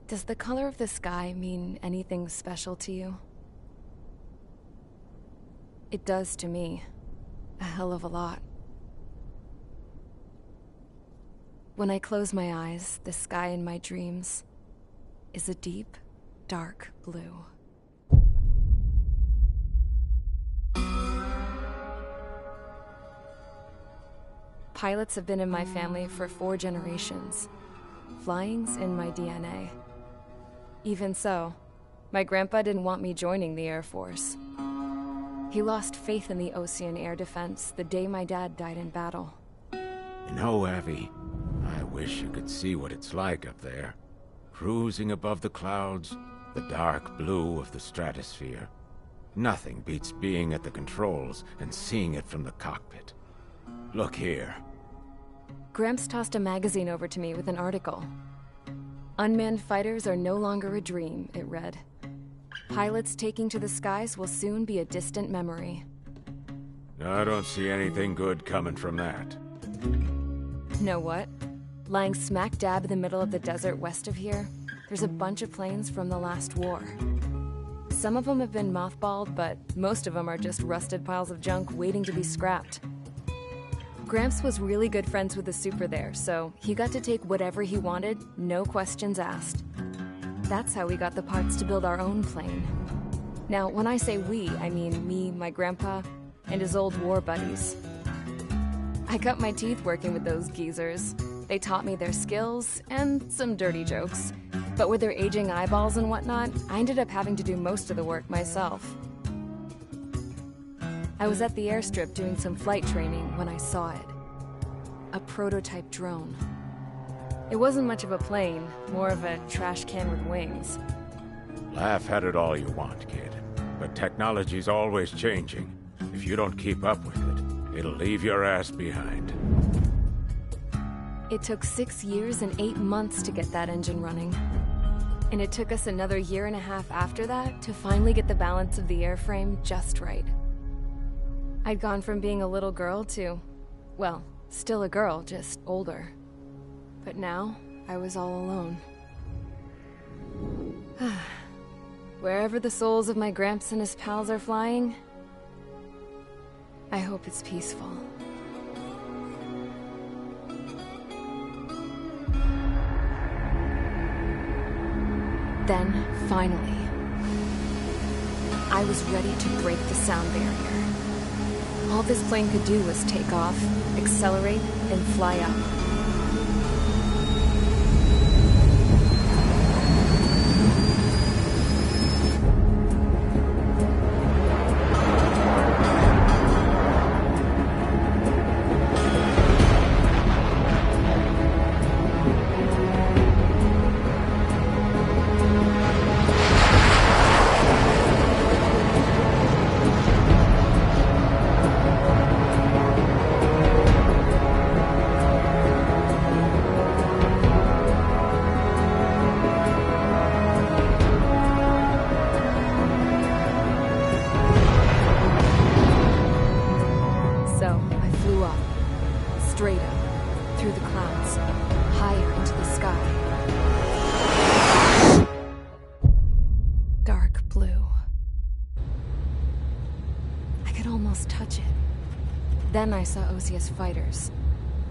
Does the color of the sky mean anything special to you? It does to me. A hell of a lot. When I close my eyes, the sky in my dreams is a deep, dark blue. Pilots have been in my family for 4 generations. Flying's in my DNA. Even so, my grandpa didn't want me joining the Air Force. He lost faith in the Osean air defense the day my dad died in battle. You know, Abby, I wish you could see what it's like up there. Cruising above the clouds, the dark blue of the stratosphere. Nothing beats being at the controls and seeing it from the cockpit. Look here. Gramps tossed a magazine over to me with an article. Unmanned fighters are no longer a dream, it read. Pilots taking to the skies will soon be a distant memory. I don't see anything good coming from that. Know what? Lying smack dab in the middle of the desert west of here, there's a bunch of planes from the last war. Some of them have been mothballed, but most of them are just rusted piles of junk waiting to be scrapped. Gramps was really good friends with the super there, so he got to take whatever he wanted, no questions asked. That's how we got the parts to build our own plane. Now, when I say we, I mean me, my grandpa, and his old war buddies. I cut my teeth working with those geezers. They taught me their skills, and some dirty jokes. But with their aging eyeballs and whatnot, I ended up having to do most of the work myself. I was at the airstrip doing some flight training when I saw it. A prototype drone. It wasn't much of a plane, more of a trash can with wings. Laugh at it all you want, kid. But technology's always changing. If you don't keep up with it, it'll leave your ass behind. It took 6 years and 8 months to get that engine running. And it took us another 1.5 years after that to finally get the balance of the airframe just right. I'd gone from being a little girl to, well, still a girl, just older. But now, I was all alone. Wherever the souls of my Gramps and his pals are flying, I hope it's peaceful. Then, finally, I was ready to break the sound barrier. All this plane could do was take off, accelerate, and fly up. Straight up, through the clouds, higher into the sky. Dark blue. I could almost touch it. Then I saw Osius fighters.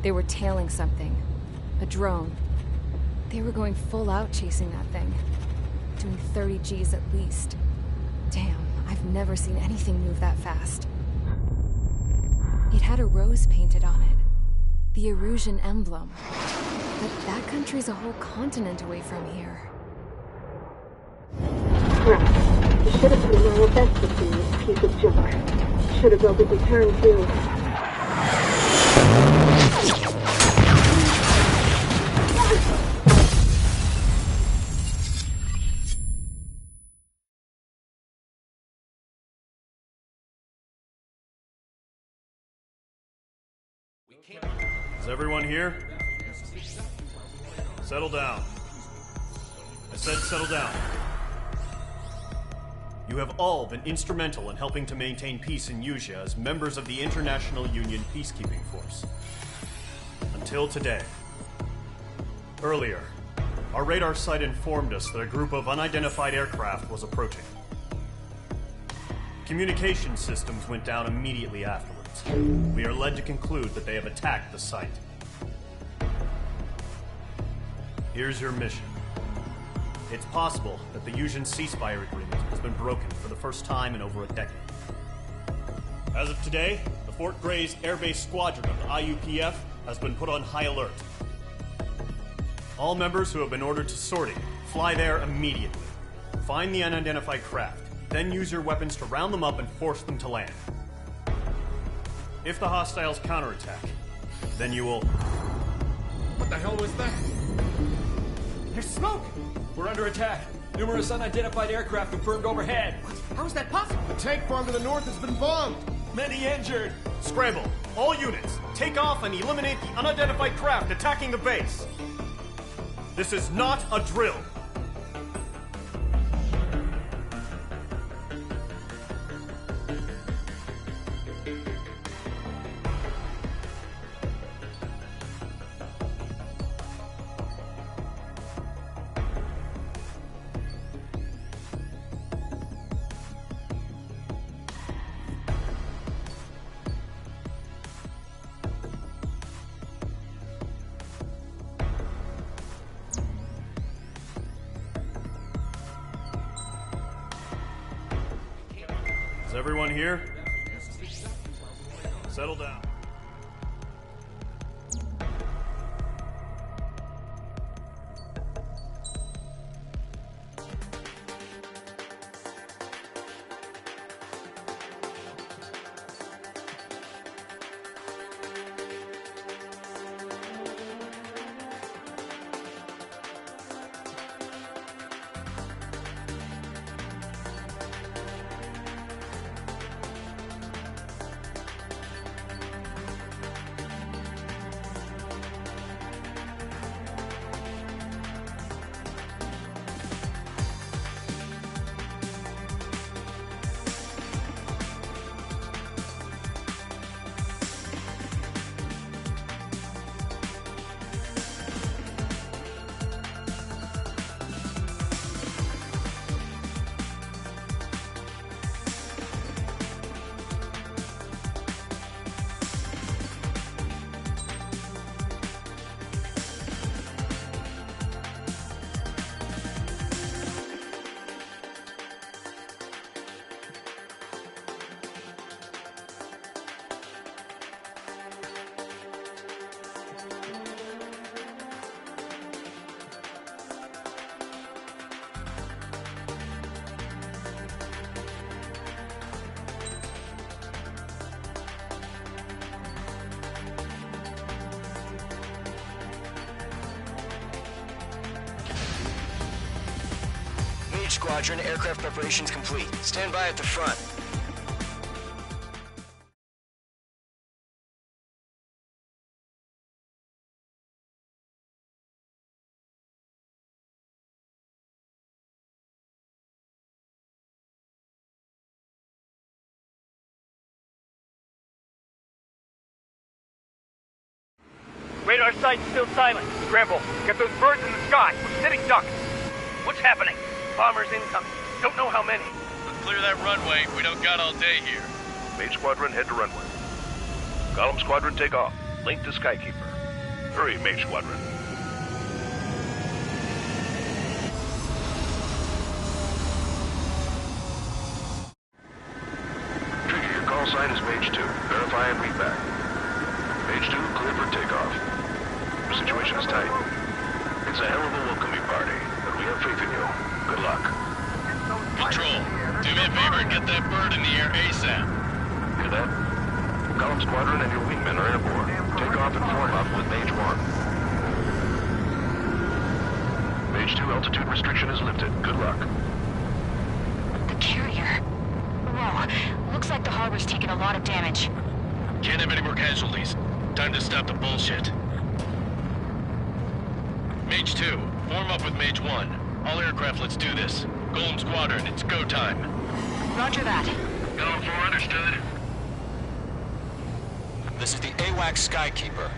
They were tailing something. A drone. They were going full out chasing that thing. Doing 30 Gs at least. Damn, I've never seen anything move that fast. It had a rose painted on it. The Erusian emblem. But that country's a whole continent away from here. Right. You should have been more invested in this piece of junk. Should have built a return to... Is everyone here? Settle down. I said settle down. You have all been instrumental in helping to maintain peace in Usea as members of the International Union Peacekeeping Force. Until today. Earlier, Our radar site informed us that a group of unidentified aircraft was approaching. Communication systems went down immediately afterwards. We are led to conclude that they have attacked the site. Here's your mission. It's possible that the Yuuzhan ceasefire agreement has been broken for the first time in over a decade. As of today, the Fort Grays Air Base Squadron of the IUPF has been put on high alert. All members who have been ordered to sortie, fly there immediately. Find the unidentified craft, then use your weapons to round them up and force them to land. If the hostiles counterattack, then you will... What the hell was that? There's smoke! We're under attack. Numerous unidentified aircraft confirmed overhead. How is that possible? The tank farm to the north has been bombed! Many injured. Scramble! All units, take off and eliminate the unidentified craft attacking the base! This is not a drill! Is everyone here? Settle down. Squadron, aircraft preparations complete. Stand by at the front. Radar site's still silent. Scramble. Get those birds in the sky. We're sitting ducks. What's happening? Bombers incoming. Don't know how many. Clear that runway. We don't got all day here. Mage Squadron, head to runway. Column Squadron, take off. Link to Skykeeper. Hurry, Mage Squadron. Trigger, your call sign is Mage 2. Verify and read back. Mage 2, clear for takeoff. The situation is tight. It's a hell of a welcoming party, but we have faith in you. Good luck. Control, do me a favor and get that bird in the air ASAP. Hear that? Column Squadron and your wingmen are airborne. Take off and form up with Mage 1. Mage 2, altitude restriction is lifted. Good luck. The carrier. Whoa, looks like the harbor's taken a lot of damage. Can't have any more casualties. Time to stop the bullshit. Mage 2, form up with Mage 1. All aircraft, let's do this. Golem Squadron, it's go time. Roger that. Golem 4, understood. This is the AWACS Skykeeper.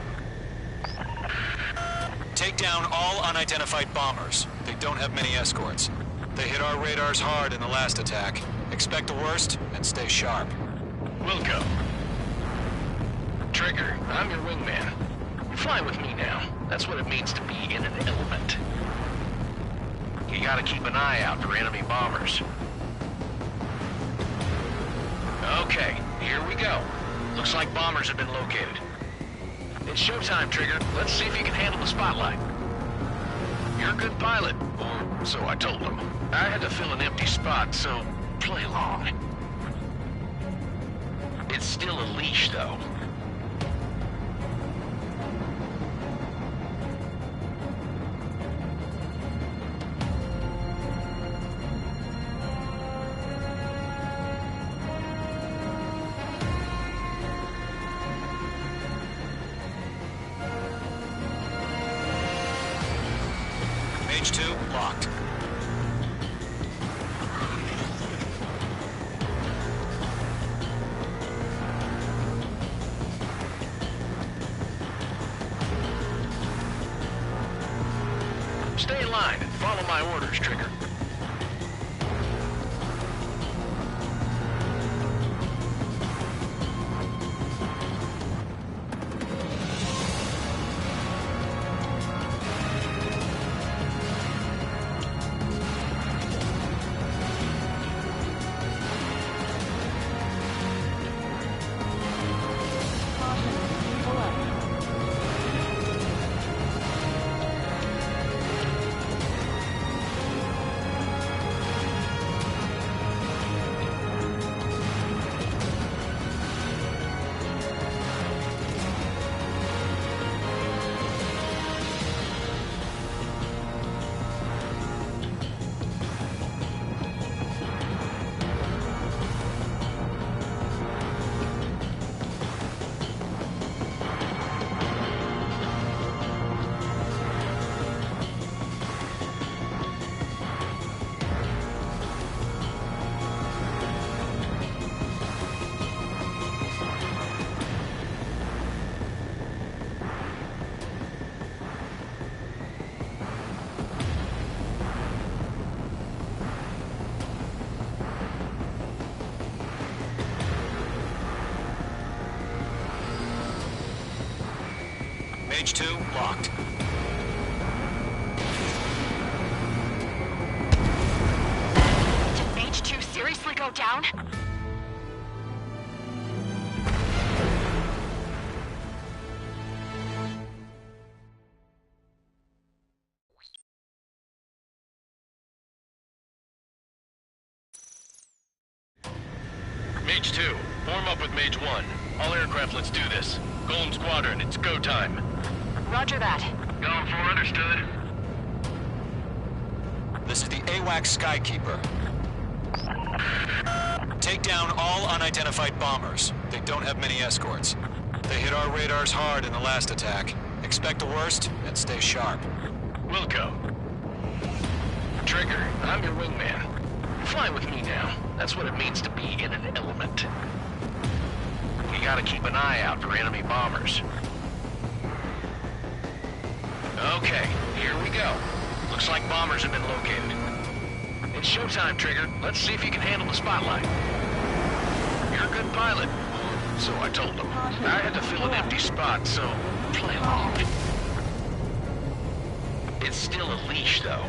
Take down all unidentified bombers. They don't have many escorts. They hit our radars hard in the last attack. Expect the worst and stay sharp. Wilco. Trigger, I'm your wingman. Fly with me now. That's what it means to be in an element. You gotta keep an eye out for enemy bombers. Okay, here we go. Looks like bombers have been located. It's showtime, Trigger. Let's see if you can handle the spotlight. You're a good pilot, or so I told them. I had to fill an empty spot, so play along. It's still a leash, though. Mage 2, locked. Stay in line and follow my orders, Trigger. Mage 2, locked. Did Mage 2 seriously go down? Mage 2, form up with Mage 1. All aircraft, let's do this. Golem Squadron, it's go time. Roger that. Going for understood. This is the AWACS Skykeeper. Take down all unidentified bombers. They don't have many escorts. They hit our radars hard in the last attack. Expect the worst and stay sharp. Wilco. Trigger, I'm your wingman. Fly with me now. That's what it means to be in an element. You gotta keep an eye out for enemy bombers. Okay, here we go. Looks like bombers have been located. It's showtime, Trigger. Let's see if you can handle the spotlight. You're a good pilot. So I told them. I had to fill an empty spot, so play along. It's still a leash, though.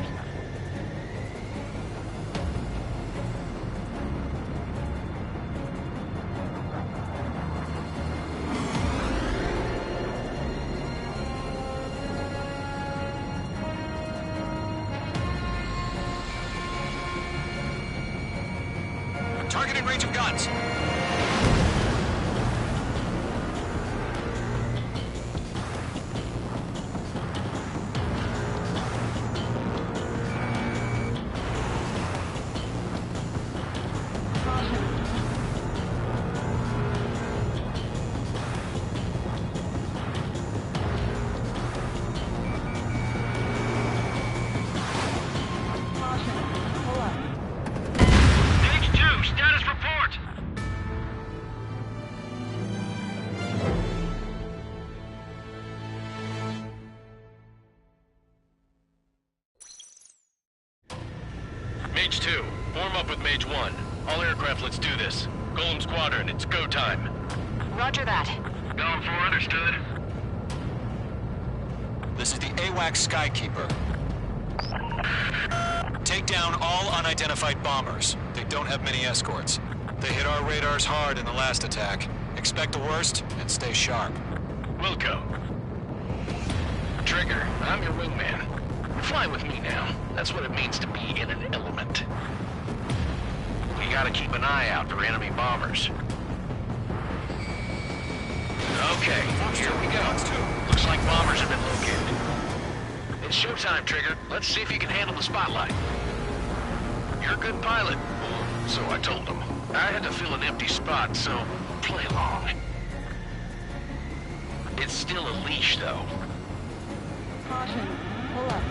Targeting range of guns. Mage 2, form up with Mage 1. All aircraft, let's do this. Golem Squadron, it's go time. Roger that. Going for understood. This is the AWACS Skykeeper. Take down all unidentified bombers. They don't have many escorts. They hit our radars hard in the last attack. Expect the worst and stay sharp. Wilco. Trigger, I'm your wingman. Fly with me now. That's what it means to be in an element. We gotta keep an eye out for enemy bombers. Okay, here we go. Looks like bombers have been located. It's showtime, Trigger. Let's see if you can handle the spotlight. You're a good pilot. Or so I told him. I had to fill an empty spot, so play along. It's still a leash, though. Caution. Pull up.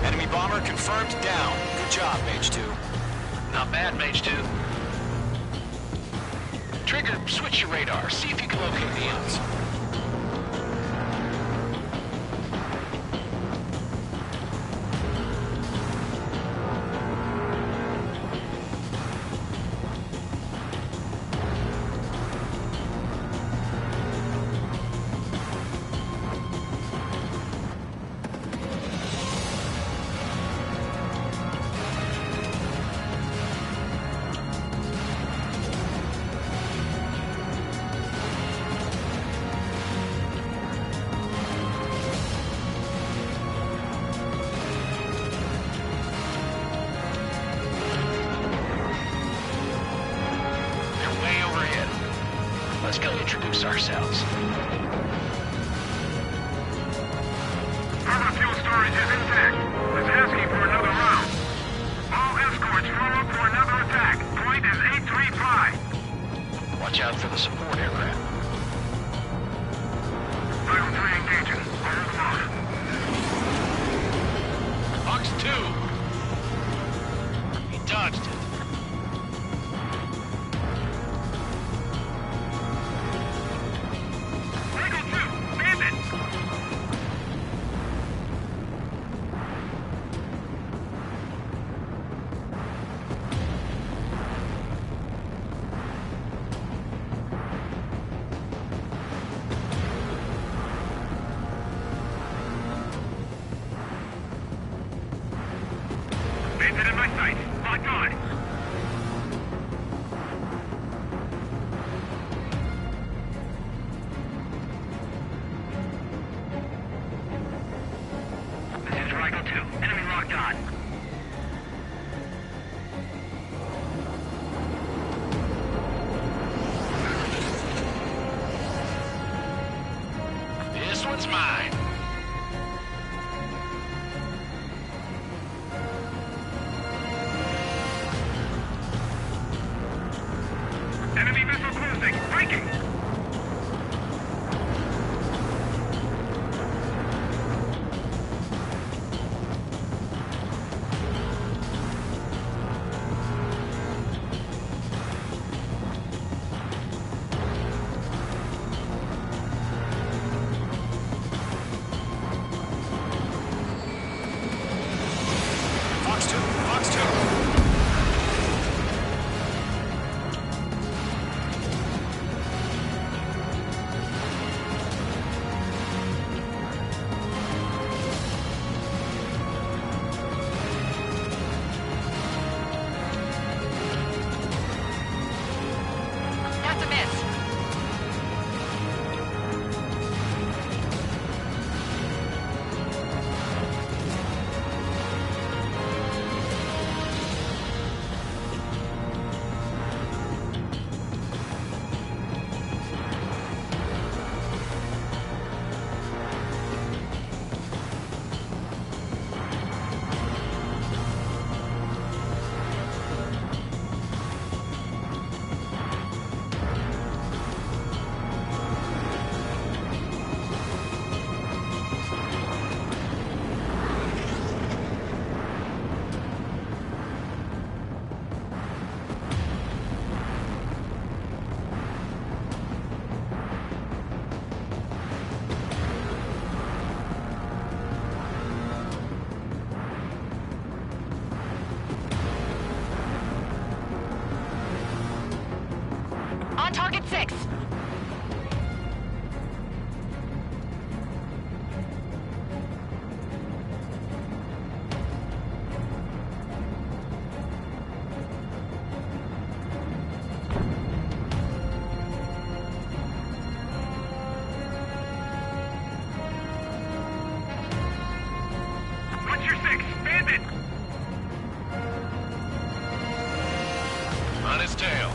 Enemy bomber confirmed down. Good job, Mage 2. Not bad, Mage 2. Trigger, switch your radar. See if you can locate the ends. Let's go introduce ourselves. Further fuel storage is intact. It's asking for another round. All escorts form up for another attack. Point is 835. Watch out for the support aircraft. Title 3 engaging. Hold them off. Fox 2. He dodged it. Maintain in my sight. Lock on. This is Rifle 2. Enemy locked on. This one's mine. 6. What's your 6? Bandit! On his tail.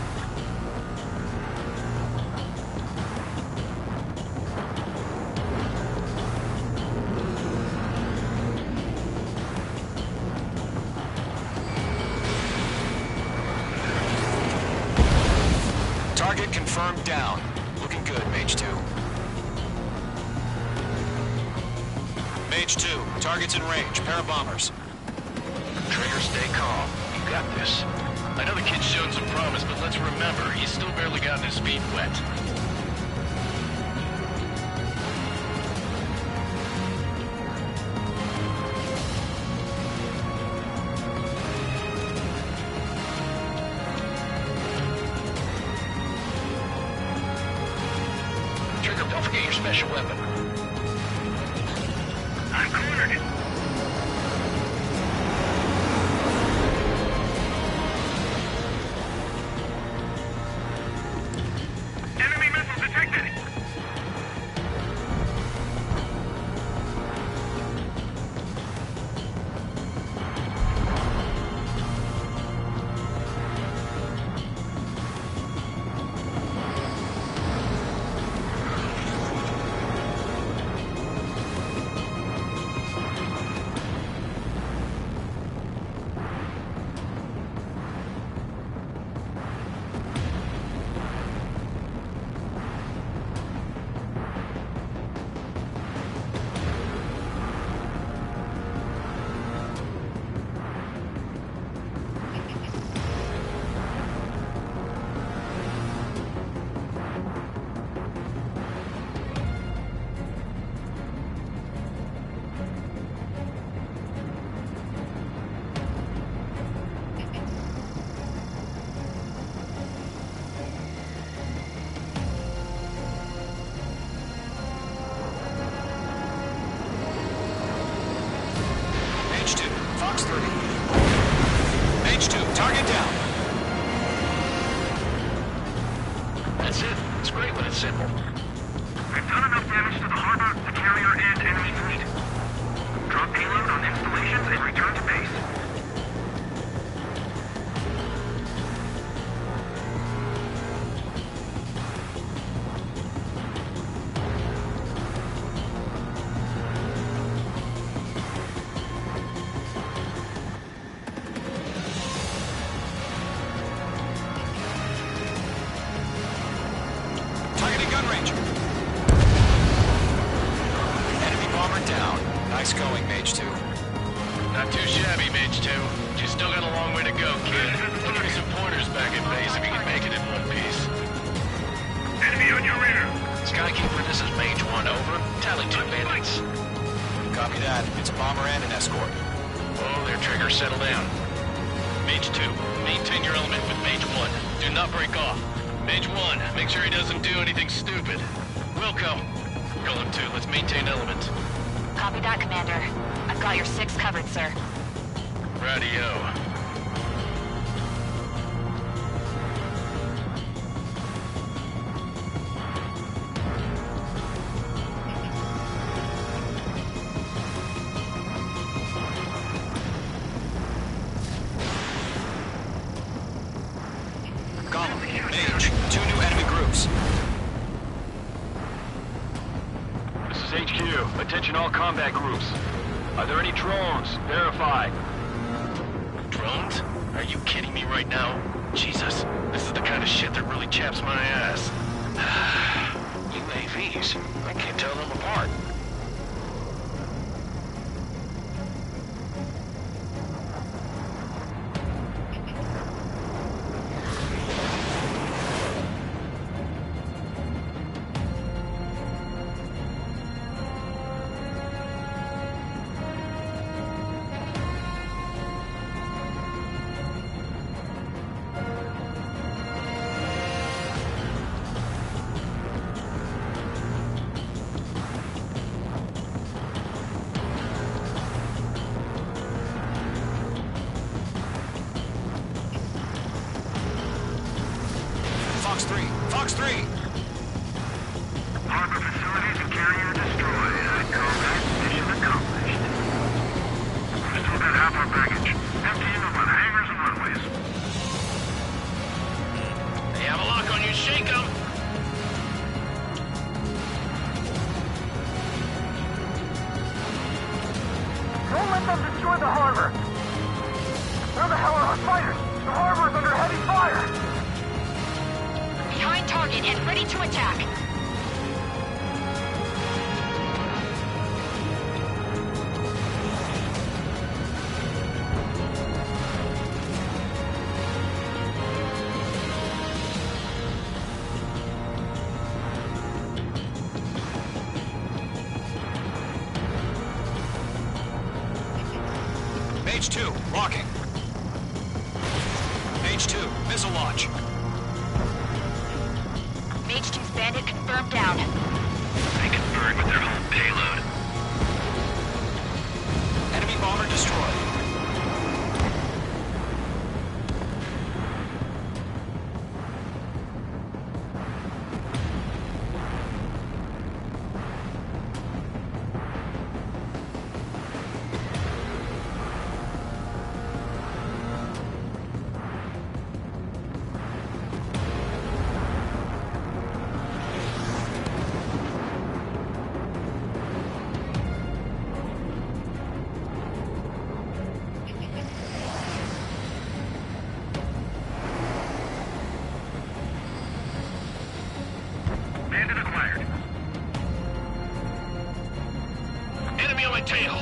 Target confirmed down. Looking good, Mage 2. Mage 2, target's in range. Pair of bombers. Trigger, stay calm. You got this. I know the kid's shown some promise, but let's remember, he's still barely gotten his feet wet. Trigger, don't forget your special weapon. I'm cornered. Enemy missile detected. Mage 2, Fox 30. Mage 2, target down. That's it. It's great when it's simple. We've done enough damage to the harbor, the carrier, and enemy fleet. Drop payload on installations and return to base. Targeting gun range. Enemy bomber down. Nice going, Mage 2. Not too shabby, Mage 2. You still got a long way to go, kid. I'll give you some pointers back at base if you can make it in one piece. Enemy on your rear. Skykeeper, this is Mage 1, over. Tally 2 bandits. Copy that. It's a bomber and an escort. Oh, their Trigger, settle down. Mage 2, maintain your element with Mage 1. Do not break off. Mage 1, make sure he doesn't do anything stupid. Wilco, Golem 2, let's maintain element. Copy that, Commander. I've got your 6 covered, sir. Radio. Golem, Mage, 2 new enemy groups. This is HQ. Attention all combat groups. Are there any drones? Verify. Drones? Are you kidding me right now? Jesus, this is the kind of shit that really chaps my ass. UAVs? I can't tell them apart. 3. Fox 3! Harbor facilities and carrier destroyed. I call that mission accomplished. We still got half our baggage. Emptying them on hangars and runways. They have a lock on you. Shake them! Don't let them destroy the harbor! Where the hell are our fighters? The harbor's under heavy fire! Behind target and ready to attack. Mage 2, locking. Mage 2, missile launch. Mage 2's bandit confirmed down. They converge with their whole payload. Enemy bomber destroyed. Bandit acquired. Enemy on my tail.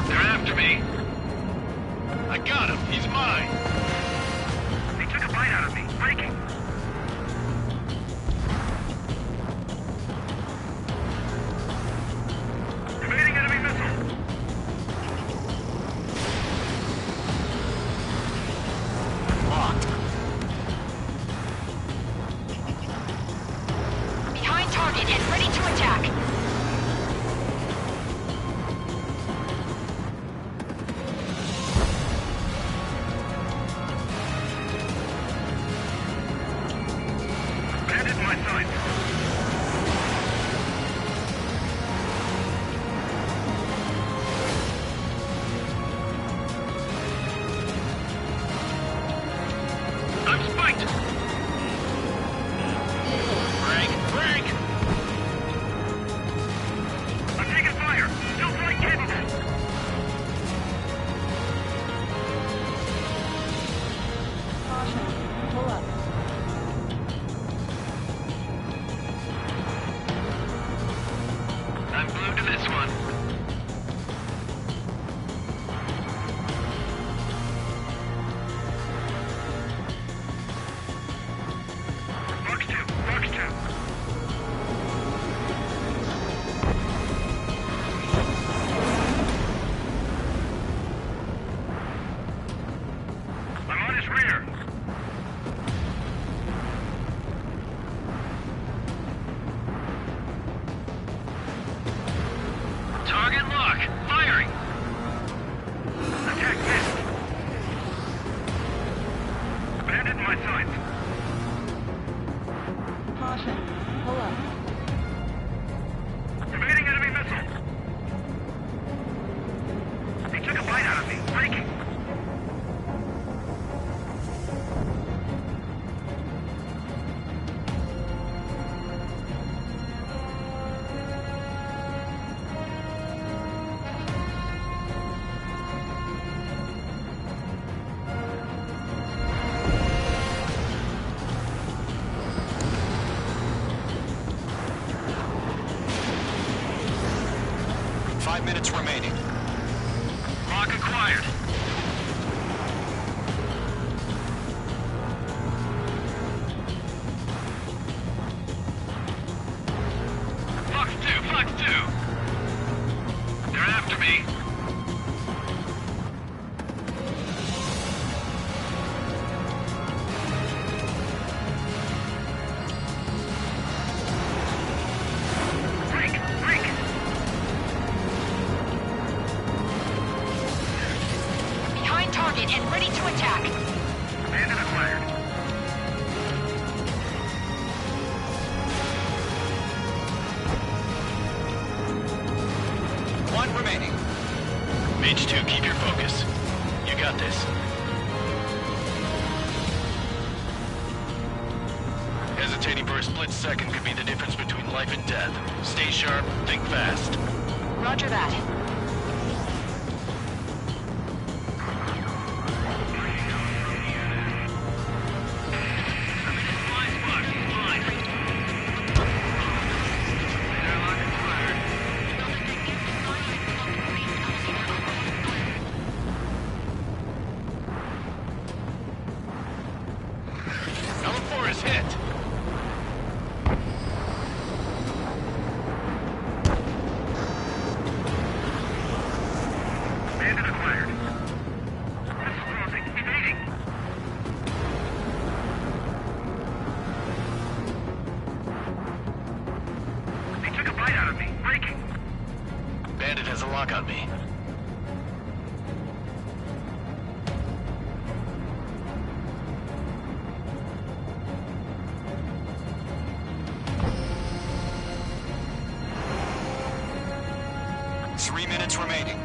They're after me. I got him. He's mine. They took a bite out of me. Breaking. Evading enemy missile. Locked. Behind target and ready to attack. Bandit in my sights. I'm spiked. Break. I'm taking fire. Still flight capable. Pull up. I'm glued to this one. Fox 2. Fox 2. I'm on his rear. Target lock. Firing. Attack missed. Bandit in my sights. Caution. Pull up. Evading enemy missile. They took a bite out of me. Breaking. Five minutes remaining. Lock acquired. Fox 2. They're after me. target and ready to attack. Bandit acquired. One remaining. Mage 2, keep your focus. You got this. Hesitating for a split second could be the difference between life and death. Stay sharp, think fast. Roger that. L4 is hit. Bandit acquired. Evading. They took a bite out of me. Breaking. Bandit has a lock on me. Three minutes remaining.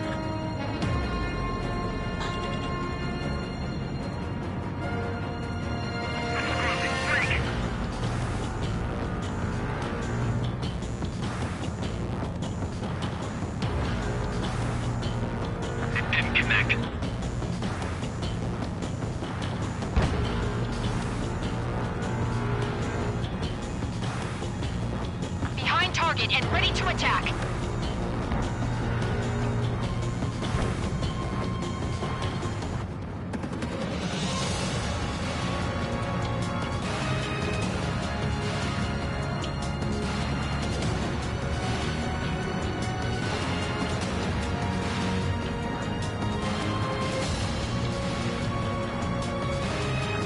It didn't connect. Behind target and ready to attack.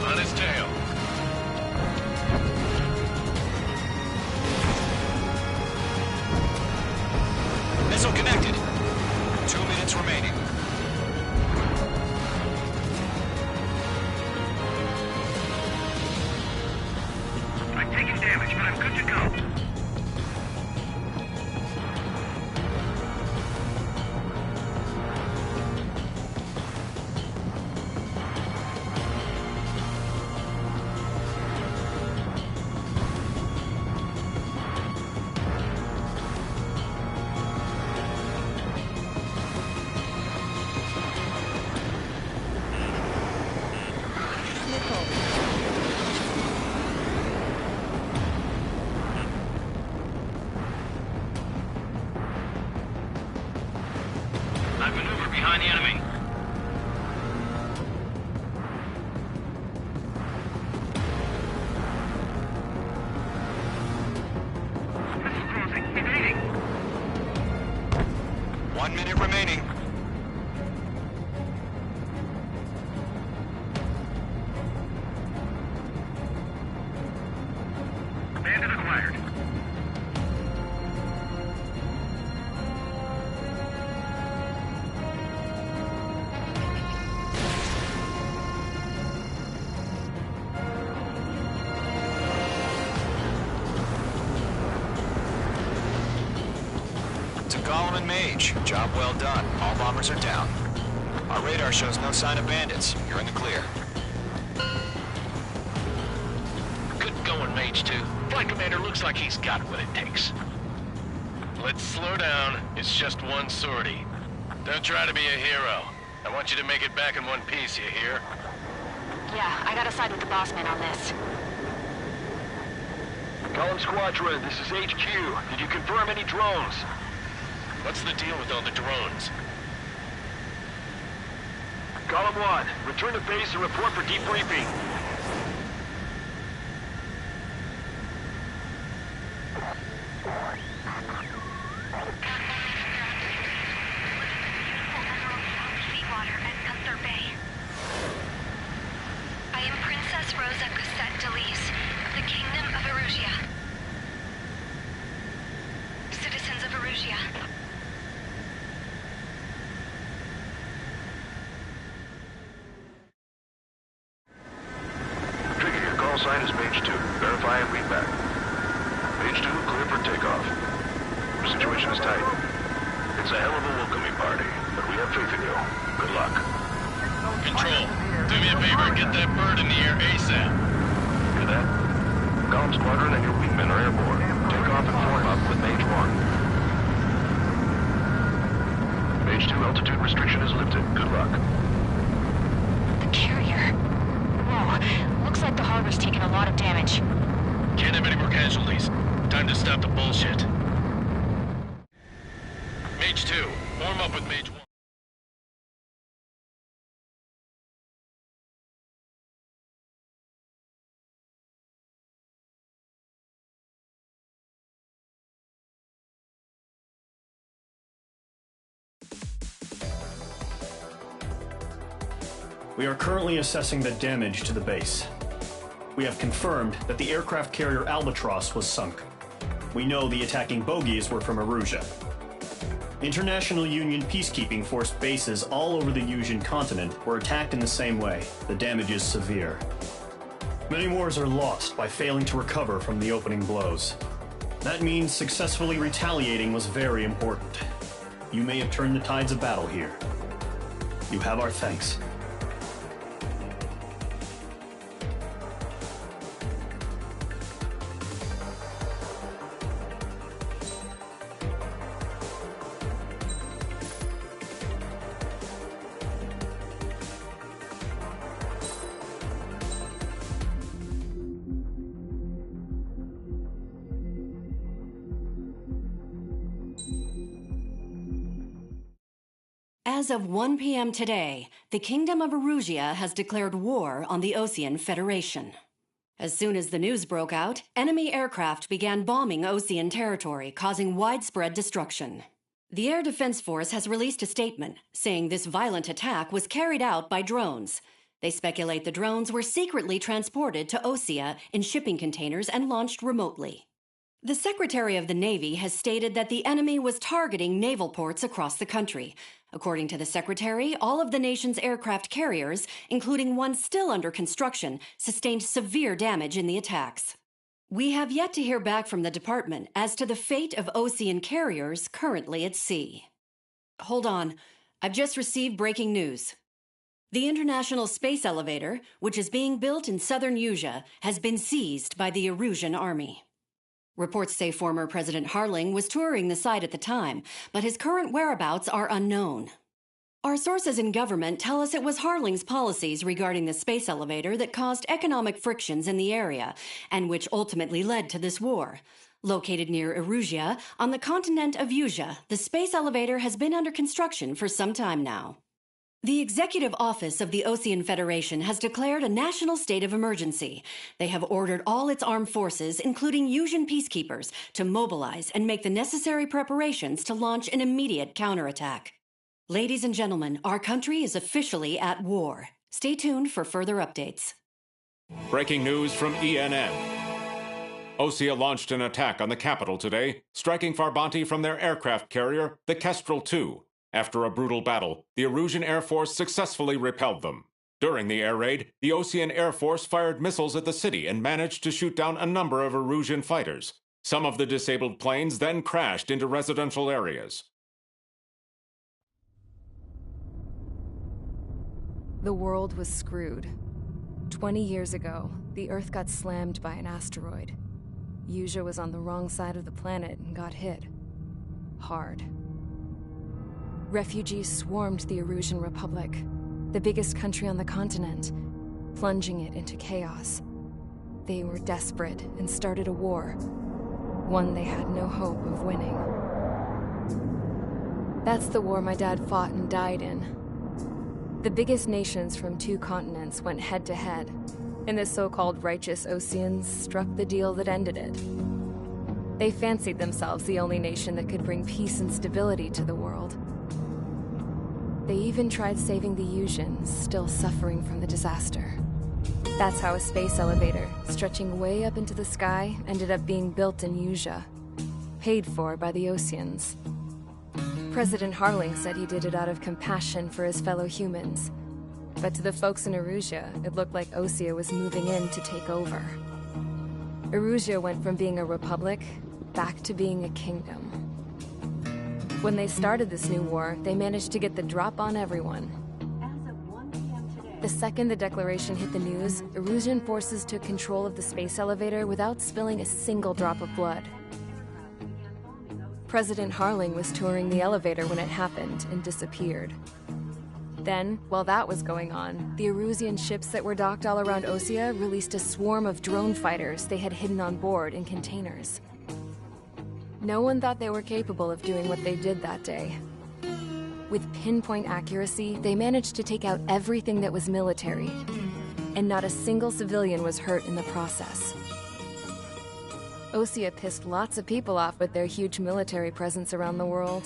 On his tail. Missile connected. 2 minutes remaining. I'm taking damage, but I'm good to go. I maneuver behind the enemy. This is closing. Evading. 1 minute remaining. Bandit acquired. To Gollum and Mage, job well done. All bombers are down. Our radar shows no sign of bandits. You're in the clear. Good going, Mage 2. Flight Commander looks like he's got what it takes. Let's slow down. It's just one sortie. Don't try to be a hero. I want you to make it back in one piece, you hear? Yeah, I gotta side with the boss man on this. Column Squadron, this is HQ. Did you confirm any drones? What's the deal with all the drones? Column 1, return to base and report for debriefing. Seawater at Gunther Bay. I am Princess Rosa Gusset Delise of the Kingdom of Erusia. Citizens of Erusia. a favor and get that bird in the air ASAP. Hear that? Golem Squadron and your wingmen are airborne. Take off and form up with Mage 1. Mage 2 altitude restriction is lifted. Good luck. The carrier. Whoa, looks like the harbor's taken a lot of damage. Can't have any more casualties. Time to stop the bullshit. Mage 2, form up with Mage 1. We are currently assessing the damage to the base. We have confirmed that the aircraft carrier Albatross was sunk. We know the attacking bogies were from Erusia. International Union peacekeeping force bases all over the Yusian continent were attacked in the same way. The damage is severe. Many wars are lost by failing to recover from the opening blows. That means successfully retaliating was very important. You may have turned the tides of battle here. You have our thanks. As of 1 p.m. today, the Kingdom of Erusia has declared war on the Osean Federation. As soon as the news broke out, enemy aircraft began bombing Osean territory, causing widespread destruction. The Air Defense Force has released a statement saying this violent attack was carried out by drones. They speculate the drones were secretly transported to Osea in shipping containers and launched remotely. The Secretary of the Navy has stated that the enemy was targeting naval ports across the country. According to the Secretary, all of the nation's aircraft carriers, including one still under construction, sustained severe damage in the attacks. We have yet to hear back from the department as to the fate of Osean carriers currently at sea. Hold on, I've just received breaking news. The International Space Elevator, which is being built in southern Yusia, has been seized by the Erusian army. Reports say former President Harling was touring the site at the time, but his current whereabouts are unknown. Our sources in government tell us it was Harling's policies regarding the space elevator that caused economic frictions in the area, and which ultimately led to this war. Located near Erusia, on the continent of Yusia, the space elevator has been under construction for some time now. The Executive Office of the Osean Federation has declared a national state of emergency. They have ordered all its armed forces, including Yusian peacekeepers, to mobilize and make the necessary preparations to launch an immediate counterattack. Ladies and gentlemen, our country is officially at war. Stay tuned for further updates. Breaking news from ENN. Osea launched an attack on the capital today, striking Farbanti from their aircraft carrier, the Kestrel II. After a brutal battle, the Erusian Air Force successfully repelled them. During the air raid, the Osean Air Force fired missiles at the city and managed to shoot down a number of Erusian fighters. Some of the disabled planes then crashed into residential areas. The world was screwed. 20 years ago, the Earth got slammed by an asteroid. Yusia was on the wrong side of the planet and got hit. Hard. Refugees swarmed the Erusian Republic, the biggest country on the continent, plunging it into chaos. They were desperate and started a war, one they had no hope of winning. That's the war my dad fought and died in. The biggest nations from 2 continents went head-to-head, and the so-called righteous Oseans struck the deal that ended it. They fancied themselves the only nation that could bring peace and stability to the world. They even tried saving the Yusians, still suffering from the disaster. That's how a space elevator, stretching way up into the sky, ended up being built in Yusia, paid for by the Oseans. President Harling said he did it out of compassion for his fellow humans. But to the folks in Erusia, it looked like Osea was moving in to take over. Erusia went from being a republic back to being a kingdom. When they started this new war, they managed to get the drop on everyone. As of 1 p.m. today, The second the declaration hit the news, Erusian forces took control of the space elevator without spilling a single drop of blood. President Harling was touring the elevator when it happened and disappeared. Then, while that was going on, the Erusian ships that were docked all around Osea released a swarm of drone fighters they had hidden on board in containers. No one thought they were capable of doing what they did that day. With pinpoint accuracy, they managed to take out everything that was military, and not a single civilian was hurt in the process. Osea pissed lots of people off with their huge military presence around the world.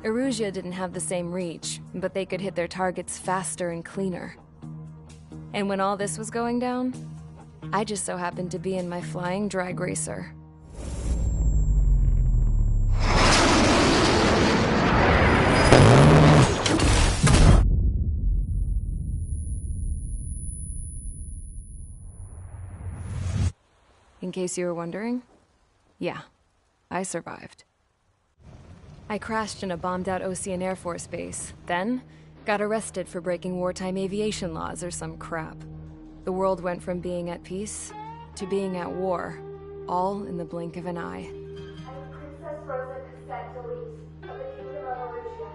Erusia didn't have the same reach, but they could hit their targets faster and cleaner. And when all this was going down, I just so happened to be in my flying drag racer. In case you were wondering, yeah, I survived. I crashed in a bombed-out Osean Air Force base, then got arrested for breaking wartime aviation laws or some crap. The world went from being at peace to being at war, all in the blink of an eye. I am Princess Rosa Cassette Delise of the Kingdom of Erusia.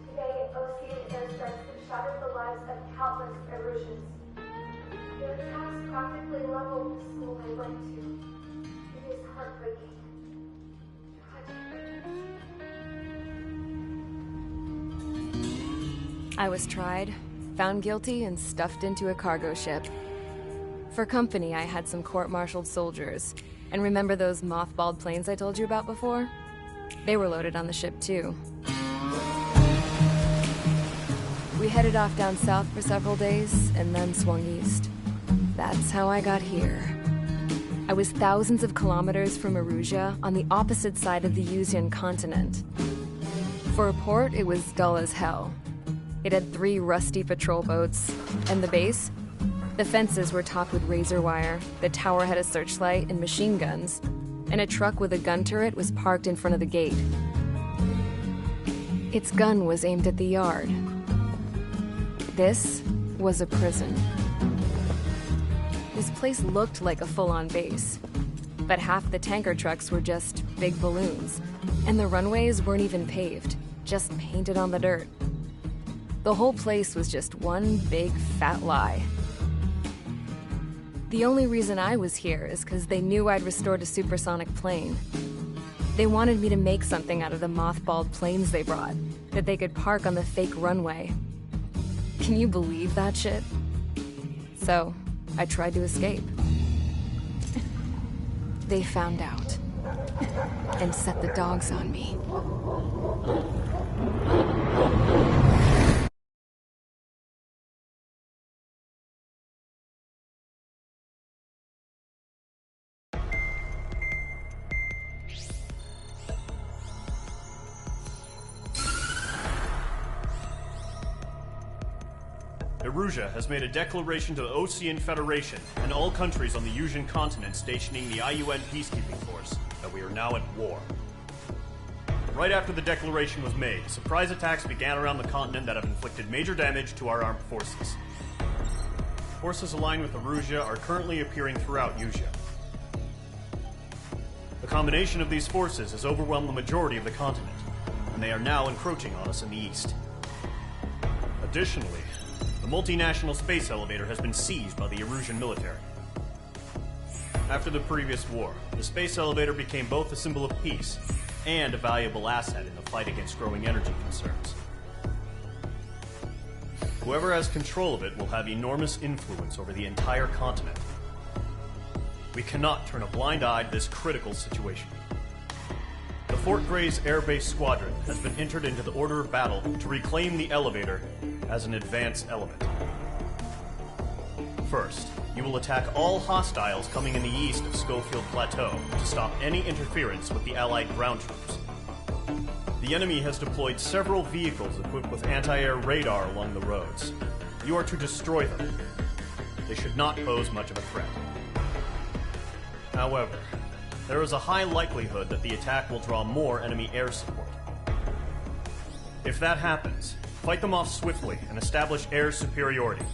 Today, Osean airstrikes have shattered the lives of countless Erusians. Their attacks practically leveled the school I went to. It is heartbreaking. I was tried, found guilty, and stuffed into a cargo ship. For company, I had some court-martialed soldiers. And remember those mothballed planes I told you about before? They were loaded on the ship, too. We headed off down south for several days, and then swung east. That's how I got here. I was thousands of kilometers from Erusia, on the opposite side of the Usean continent. For a port, it was dull as hell. It had 3 rusty patrol boats. And the base? The fences were topped with razor wire, the tower had a searchlight and machine guns, and a truck with a gun turret was parked in front of the gate. Its gun was aimed at the yard. This was a prison. This place looked like a full-on base, but half the tanker trucks were just big balloons, and the runways weren't even paved, just painted on the dirt. The whole place was just one big fat lie. The only reason I was here is because they knew I'd restored a supersonic plane. They wanted me to make something out of the mothballed planes they brought, that they could park on the fake runway. Can you believe that shit? So, I tried to escape. They found out, and set the dogs on me. Erusia has made a declaration to the Osean Federation and all countries on the Usean continent stationing the IUN peacekeeping force that we are now at war. Right after the declaration was made, surprise attacks began around the continent that have inflicted major damage to our armed forces. Forces aligned with Erusia are currently appearing throughout Usia. The combination of these forces has overwhelmed the majority of the continent, and they are now encroaching on us in the east. Additionally, the multinational space elevator has been seized by the Erusian military. After the previous war, the space elevator became both a symbol of peace and a valuable asset in the fight against growing energy concerns. Whoever has control of it will have enormous influence over the entire continent. We cannot turn a blind eye to this critical situation. The Fort Grays Air Base Squadron has been entered into the order of battle to reclaim the elevator as an advance element. First, you will attack all hostiles coming in the east of Schofield Plateau to stop any interference with the Allied ground troops. The enemy has deployed several vehicles equipped with anti-air radar along the roads. You are to destroy them. They should not pose much of a threat. However, there is a high likelihood that the attack will draw more enemy air support. If that happens, Fight them off swiftly and establish air superiority.